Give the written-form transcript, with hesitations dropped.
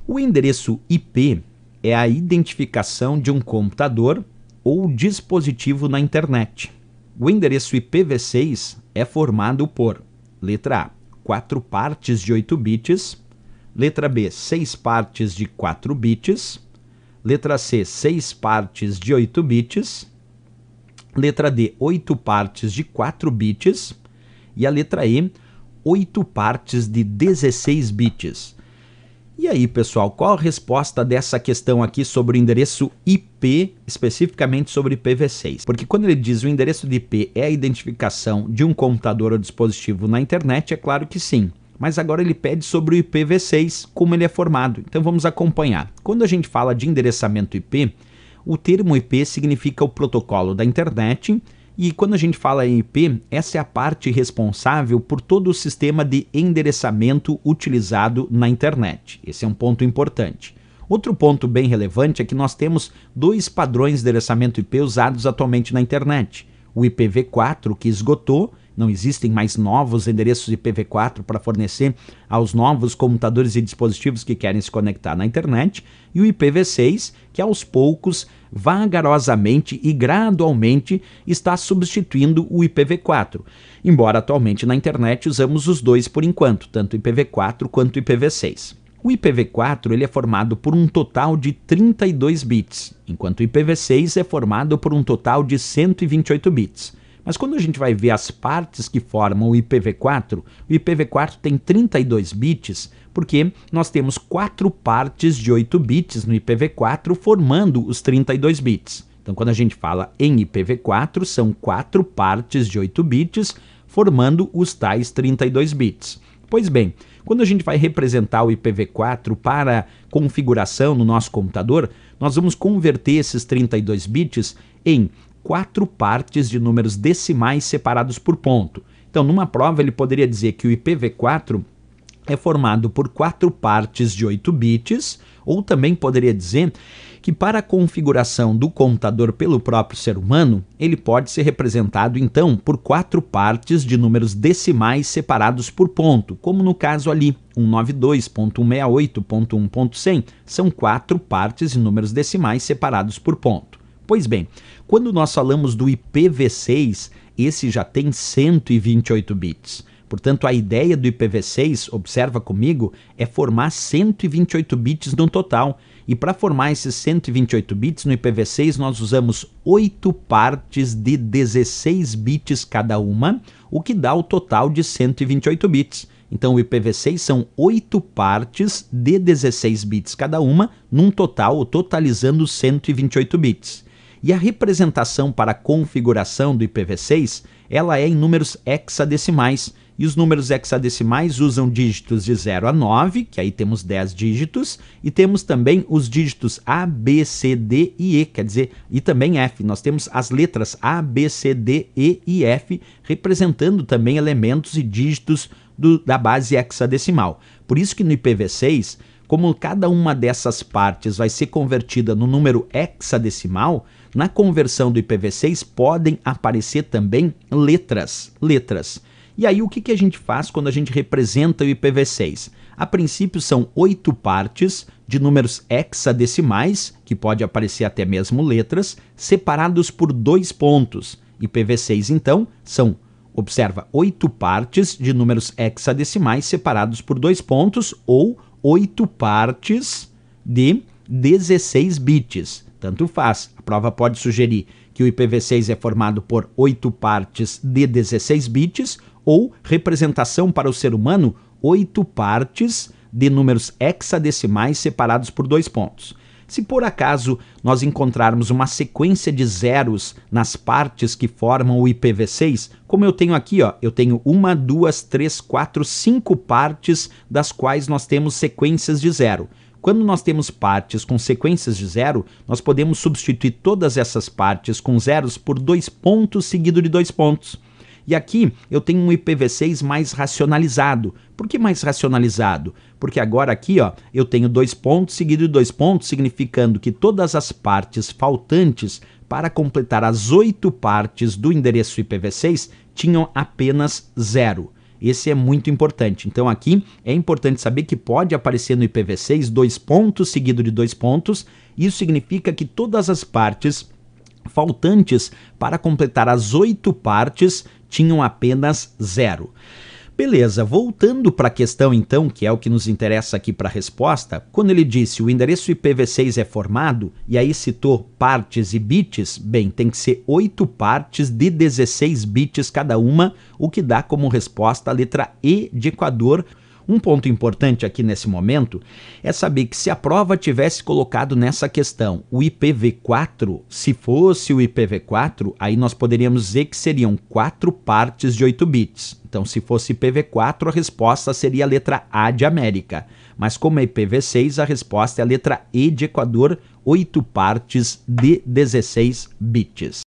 O endereço IP é a identificação de um computador ou dispositivo na internet. O endereço IPv6 é formado por, letra A, 4 partes de 8 bits, letra B, 6 partes de 4 bits, letra C, 6 partes de 8 bits, letra D, 8 partes de 4 bits e a letra E, 8 partes de 16 bits. E aí, pessoal, qual a resposta dessa questão aqui sobre o endereço IP, especificamente sobre IPv6? Porque quando ele diz o endereço de IP é a identificação de um computador ou dispositivo na internet, é claro que sim. Mas agora ele pede sobre o IPv6, como ele é formado. Então vamos acompanhar. Quando a gente fala de endereçamento IP, o termo IP significa o protocolo da internet, e quando a gente fala em IP, essa é a parte responsável por todo o sistema de endereçamento utilizado na internet. Esse é um ponto importante. Outro ponto bem relevante é que nós temos 2 padrões de endereçamento IP usados atualmente na internet. O IPv4, que esgotou, não existem mais novos endereços IPv4 para fornecer aos novos computadores e dispositivos que querem se conectar na internet, e o IPv6, que aos poucos, vagarosamente e gradualmente está substituindo o IPv4, embora atualmente na internet usamos os dois por enquanto, tanto o IPv4 quanto o IPv6. O IPv4 ele é formado por um total de 32 bits, enquanto o IPv6 é formado por um total de 128 bits. Mas quando a gente vai ver as partes que formam o IPv4 tem 32 bits, porque nós temos 4 partes de 8 bits no IPv4 formando os 32 bits. Então quando a gente fala em IPv4, são 4 partes de 8 bits formando os tais 32 bits. Pois bem, quando a gente vai representar o IPv4 para configuração no nosso computador, nós vamos converter esses 32 bits em 4 partes de números decimais separados por ponto. Então, numa prova, ele poderia dizer que o IPv4 é formado por 4 partes de 8 bits, ou também poderia dizer que para a configuração do computador pelo próprio ser humano, ele pode ser representado, então, por 4 partes de números decimais separados por ponto, como no caso ali, 192.168.1.100, são 4 partes de números decimais separados por ponto. Pois bem, quando nós falamos do IPv6, esse já tem 128 bits. Portanto, a ideia do IPv6, observa comigo, é formar 128 bits no total. E para formar esses 128 bits no IPv6, nós usamos 8 partes de 16 bits cada uma, o que dá o total de 128 bits. Então, o IPv6 são 8 partes de 16 bits cada uma, num total, totalizando 128 bits. E a representação para a configuração do IPv6, ela é em números hexadecimais. E os números hexadecimais usam dígitos de 0 a 9, que aí temos 10 dígitos, e temos também os dígitos A, B, C, D e E, quer dizer, e também F. Nós temos as letras A, B, C, D, E e F, representando também elementos e dígitos da base hexadecimal. Por isso que no IPv6, como cada uma dessas partes vai ser convertida no número hexadecimal, na conversão do IPv6 podem aparecer também letras. E aí o que a gente faz quando a gente representa o IPv6? A princípio são 8 partes de números hexadecimais, que pode aparecer até mesmo letras, separados por 2 pontos. IPv6 então são, observa, 8 partes de números hexadecimais separados por 2 pontos ou 8 partes de 16 bits. Tanto faz. A prova pode sugerir que o IPv6 é formado por 8 partes de 16 bits ou representação para o ser humano, 8 partes de números hexadecimais separados por 2 pontos. Se por acaso nós encontrarmos uma sequência de zeros nas partes que formam o IPv6, como eu tenho aqui, ó, eu tenho 1, 2, 3, 4, 5 partes das quais nós temos sequências de zero. Quando nós temos partes com sequências de zero, nós podemos substituir todas essas partes com zeros por 2 pontos seguido de 2 pontos. E aqui eu tenho um IPv6 mais racionalizado. Por que mais racionalizado? Porque agora aqui ó, eu tenho 2 pontos seguido de 2 pontos, significando que todas as partes faltantes para completar as 8 partes do endereço IPv6 tinham apenas 0. Esse é muito importante. Então aqui é importante saber que pode aparecer no IPv6 2 pontos seguido de 2 pontos. Isso significa que todas as partes faltantes para completar as 8 partes tinham apenas 0. Beleza, voltando para a questão então, que é o que nos interessa aqui para a resposta, quando ele disse o endereço IPv6 é formado, e aí citou partes e bits, bem, tem que ser 8 partes de 16 bits cada uma, o que dá como resposta a letra E de Equador. Um ponto importante aqui nesse momento é saber que se a prova tivesse colocado nessa questão o IPv4, se fosse o IPv4, aí nós poderíamos dizer que seriam 4 partes de 8 bits. Então, se fosse IPv4, a resposta seria a letra A de América. Mas como é IPv6, a resposta é a letra E de Equador, 8 partes de 16 bits.